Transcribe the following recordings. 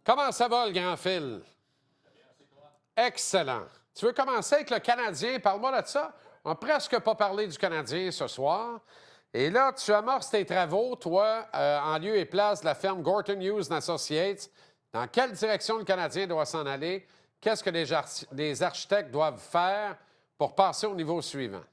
Comment ça va, le grand Phil? Excellent. Tu veux commencer avec le Canadien? Parle-moi de ça. On n'a presque pas parlé du Canadien ce soir. Et là, tu amorces tes travaux, toi, en lieu et place de la ferme Gorton Hughes Associates. Dans quelle direction le Canadien doit s'en aller? Qu'est-ce que les architectes doivent faire pour passer au niveau suivant?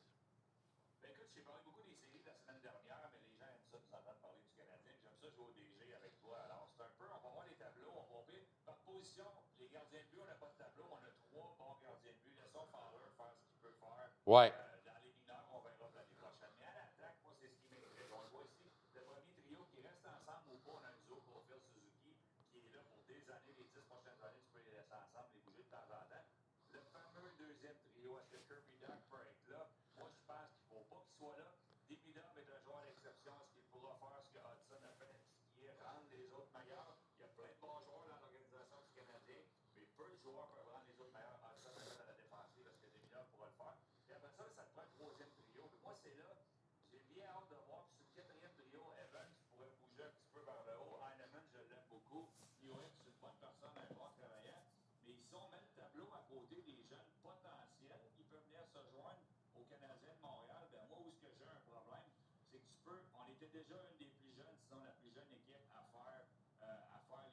Écoute, j'ai parlé beaucoup des séries la semaine dernière, mais les gens aiment ça nous entendre parler du Canadien. J'aime ça jouer au DG avec toi. Alors, c'est un peu, on va voir les tableaux, on va voir par position. Les gardiens de but, on n'a pas de tableau, on a 3 bons gardiens de but. Laissons Fowler faire ce qu'il peut faire. Ouais. Dans les mineurs, on verra pour l'année prochaine. Mais à l'attaque, moi, c'est ce qui m'intrigue. On le voit ici, le premier trio qui reste ensemble ou pas. On a un duo pour Phil Suzuki qui est là pour des années, les 10 prochaines années. Tu peux les laisser ensemble, les bouger de temps en temps. Le fameux deuxième trio, est-ce que Kirby Duck peut être là? Moi, je pense qu'il ne faut pas qu'il soit là. Dépidum est un joueur d'exception. Est-ce qu'il pourra faire ce que Hudson a fait, ce qui est rendre les autres meilleurs? Il y a plein de bons joueurs dans l'organisation du Canadien, mais peu de joueurs peuvent rendre les autres meilleurs. Hudson a fait à la défensive. Est-ce que Dépidum pourra le faire? Et après ça te prend un troisième trio. Mais moi, c'est là. J'ai bien hâte de voir. Puis sur le quatrième trio, Evans pourrait bouger un petit peu vers le haut. Heinemann, je l'aime beaucoup. Newhook, c'est une bonne personne, un bon travaillant. Mais ils sont même le tableau à côté des jeunes potentiels qui peuvent venir se joindre aux Canadiens de Montréal. Ben moi, où est-ce que j'ai un problème, c'est que tu peux, on était déjà une des plus jeunes, sinon la plus jeune équipe à faire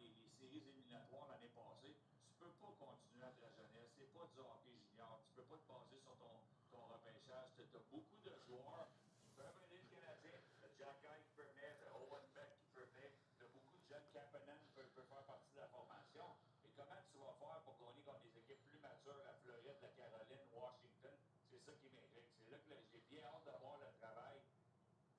les séries éliminatoires l'année passée. Tu peux pas continuer avec la jeunesse. C'est pas du hockey junior. Tu peux pas te baser sur ton repêchage. Tu as beaucoup de joueurs qui peuvent aider le Canadien. Le Jack Guy qui peut venir, le Owen Beck qui peut venir. Tu as beaucoup de jeunes. Kapanen peut faire partie de la formation. Et comment tu vas faire pour gagner contre des équipes plus matures, la Floride, la Caroline, Washington? C'est ça qui m'intrigue. C'est là que j'ai bien hâte de voir le travail.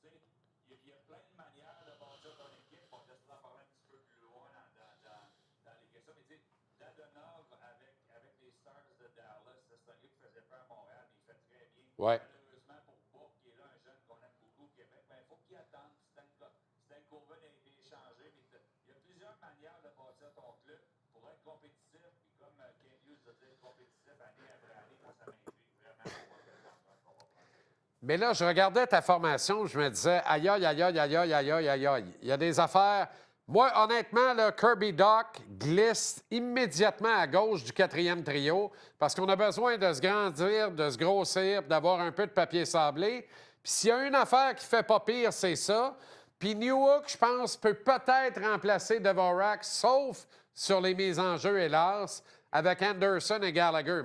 Tu sais, il y a plein de manières de bâtir ton équipe. On va en parler un petit peu plus loin dans les questions. Mais tu sais, Dadonov avec les Stars de Dallas, c'est un gars qui faisait peur à Montréal, mais il fait très bien. Ouais. Malheureusement pour Bourg, qui est là, un jeune qu'on aime beaucoup au Québec, il faut qu'il attende. Stankoven a été échangé, mais il y a plusieurs manières de bâtir ton club pour être compétitif. Puis comme Ken Hughes a dit, compétitif année après année, moi, ça m'intrigue vraiment. Mais là, je regardais ta formation, je me disais, aïe, aïe, aïe, aïe, aïe, aïe, aïe, aïe, aïe, aïe. Il y a des affaires. Moi, honnêtement, le Kirby Doc glisse immédiatement à gauche du quatrième trio parce qu'on a besoin de se grandir, de se grossir, d'avoir un peu de papier sablé. Puis s'il y a une affaire qui fait pas pire, c'est ça. Puis Newhook, je pense, peut peut-être remplacer Dvorak, sauf sur les mises en jeu, hélas, avec Anderson et Gallagher.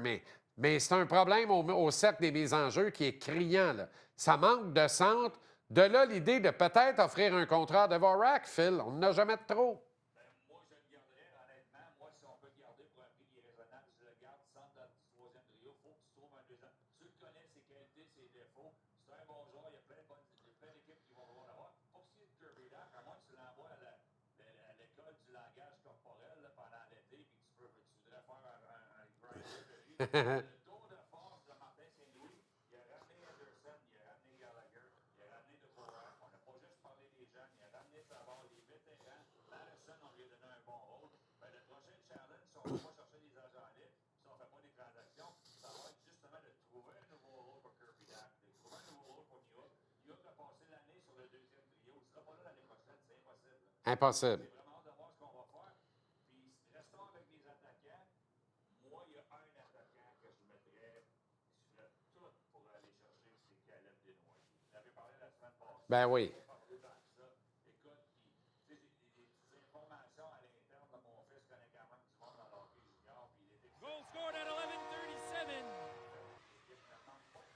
Mais c'est un problème au cercle des mises en jeu qui est criant. Là. Ça manque de centre. De là, l'idée de peut-être offrir un contrat à Dvorak, Phil. On n'en a jamais de trop. Ben, moi, je le garderais, honnêtement. Moi, si on peut le garder pour un prix qui est raisonnable, je le garde centre dans le troisième trio. Il faut que tu trouves un deuxième. Tu le connais, ses qualités, ses défauts. C'est un bon joueur. Il y a plein d'équipes qui vont vouloir l'avoir. Pour ce qui est de Kirby Doc, à moins que tu l'envoies à l'école du langage corporel là, pendant l'été, puis tu voudrais faire un grinder de lui. Le tour de force de Martin Saint-Louis, il a ramené Anderson, il a ramené Gallagher, il a ramené Dvorak. On n'a pas juste parlé des jeunes, il a ramené Savard, les vétérans. Madison, on lui a donné un bon rôle. Ben, le prochain challenge, si on ne va pas chercher des agents libres, si on ne fait pas des transactions, ça va être justement de trouver un nouveau rôle pour Kirby Doc, de trouver un nouveau rôle pour Newhook. Newhook a passé l'année sur le deuxième trio. Il ne sera pas là l'année prochaine, c'est impossible. Impossible. J'ai vraiment hâte de voir ce qu'on va faire. Puis, restons avec les attaquants. Moi, il y a un attaquant que je mettrais sur le tout pour aller chercher, c'est Caleb Desnoyers. On avait parlé la semaine passée. Ben oui. On n'a pas parlé tant que ça. Écoute, puis, tu sais, des petites informations à l'interne, là, mon fils connaît quand même du monde dans l'hockey junior, puis il est excellent. Goal scored at 11:37.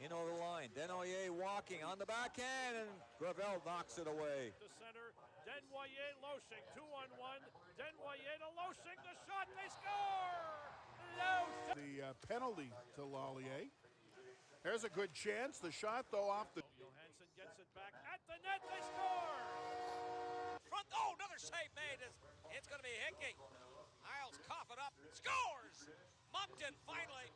In over the line, Desnoyers walking on the backhand, and Gravel knocks it away. To center, Desnoyers, Loshing, 2-on-1. Desnoyers to Loshing, the shot, they score! Loshing! The penalty to Lallier. There's a good chance. The shot, though, off the... Johansson gets it back at the net, they score! Front, oh, another save made. It's going to be Hickey. Isles cough it up, scores! Moncton finally.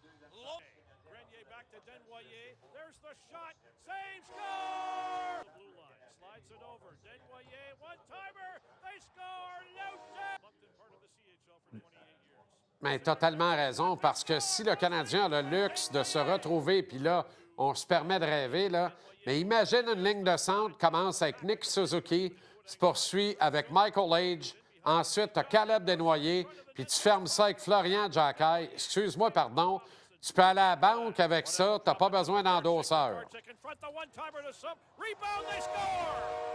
Grenier back to Desnoyers. There's the shot. Save, score! The blue line slides it over. Desnoyers, one-timer. They score. Loshing! Moncton part of the CHL for 28 years. Mais totalement raison, parce que si le Canadien a le luxe de se retrouver, puis là, on se permet de rêver, là, mais imagine une ligne de centre commence avec Nick Suzuki, se poursuit avec Michael Age, Ensuite, tu as Caleb Desnoyers, puis tu fermes ça avec Florian Jacquet. Excuse-moi, pardon. Tu peux aller à la banque avec ça. Tu n'as pas besoin d'endosseur. They confront the one-timer to some. Rebound, they score!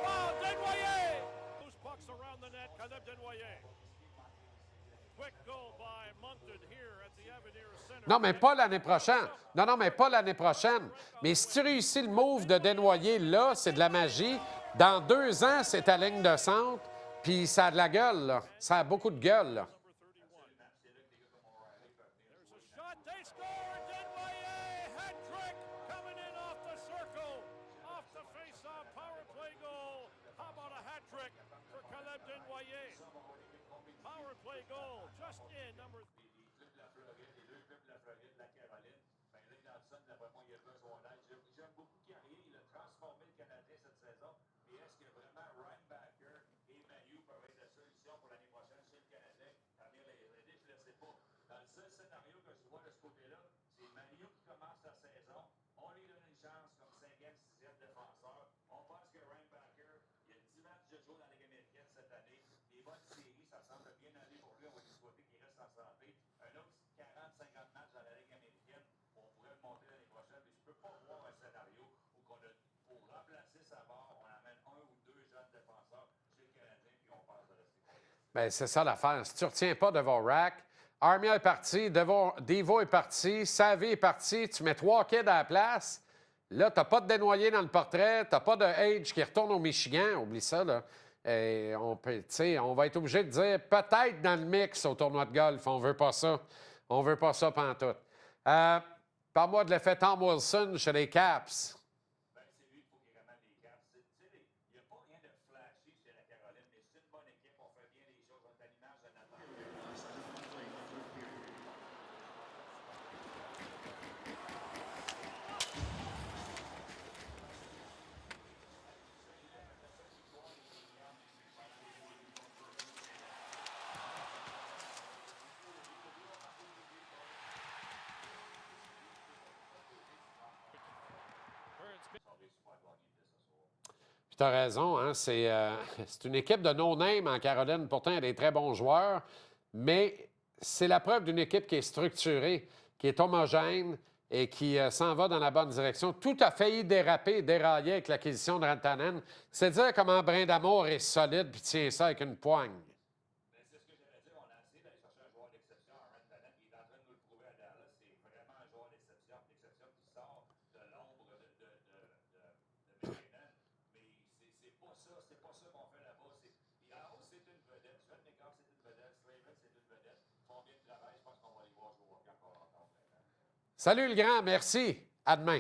Wow, Desnoyers! Loose pucks around the net, Caleb Desnoyers. Quick goal by Moncton here at the Avenir Center. Non, mais pas l'année prochaine. Non, mais pas l'année prochaine. Mais si tu réussis le move de Desnoyers là, c'est de la magie. Dans 2 ans, c'est ta ligne de centre, puis ça a de la gueule, là. Ça a beaucoup de gueule, là. There's a shot, they score! Desnoyers, hat trick, coming in off the circle, off the face-off power play goal. How about a hat trick for Caleb Desnoyers? Power play goal, just in, number J'aime beaucoup Carrier, il a transformé le Canadien cette saison. Et est-ce que vraiment Ryan Backer et Manu peuvent être la solution pour l'année prochaine chez le Canadien à venir les aider? Je ne le sais pas. Dans le seul scénario que je vois de ce côté-là, c'est Manu qui commence la saison. On lui donne une chance comme 5e, 6e défenseur. On pense que Ryan Backer, il a 10 matchs de jouer dans la Ligue américaine cette année. Les bonnes séries, ça semble bien aller pour lui. On va lui souhaiter qu'il reste en santé. Un autre 40-50 matchs dans la Ligue américaine, on pourrait le monter l'année prochaine. Mais je ne peux pas voir un scénario où pour remplacer Savard, on amène 1 ou 2 jeunes défenseurs chez le Canadien puis on passe de rester. Bien, c'est ça l'affaire. Si tu ne retiens pas Dvorak, Armia est parti, Devo est parti, Savy est parti, tu mets 3 kids à la place. Là, tu n'as pas de Desnoyers dans le portrait, tu n'as pas de Age qui retourne au Michigan. Oublie ça, là. Et on va être obligé de dire peut-être dans le mix au tournoi de golf. On ne veut pas ça. On ne veut pas ça pantoute. Parle-moi de l'effet Tom Wilson chez les Caps. Ben, c'est lui qu'il faut qu'il ramène les Caps. Il n'y a pas rien de flashy chez la Caroline, mais c'est une bonne équipe. On fait bien les choses. On est à l'image de Nathan. Puis tu as raison, hein, c'est une équipe de no-name en Caroline. Pourtant, il y a des très bons joueurs, mais c'est la preuve d'une équipe qui est structurée, qui est homogène et qui s'en va dans la bonne direction. Tout a failli déraper, dérailler avec l'acquisition de Rantanen. C'est dire comment Brindamour est solide puis tient ça avec une poigne. Mais c'est ce que j'allais dire. On a essayé d'aller chercher un joueur d'exception, un Rantanen, qui est en train de nous le prouver à Dallas. C'est vraiment un joueur d'exception qui sort de l'ombre de McKinnon. Mais c'est pas ça qu'on fait là-bas. Yao, c'est une vedette. Sven Mikov, c'est une vedette. Slavin, c'est une vedette. Ils font bien le travail. Je pense qu'on va les voir jouer encore ensemble. Salut le grand, merci. À demain.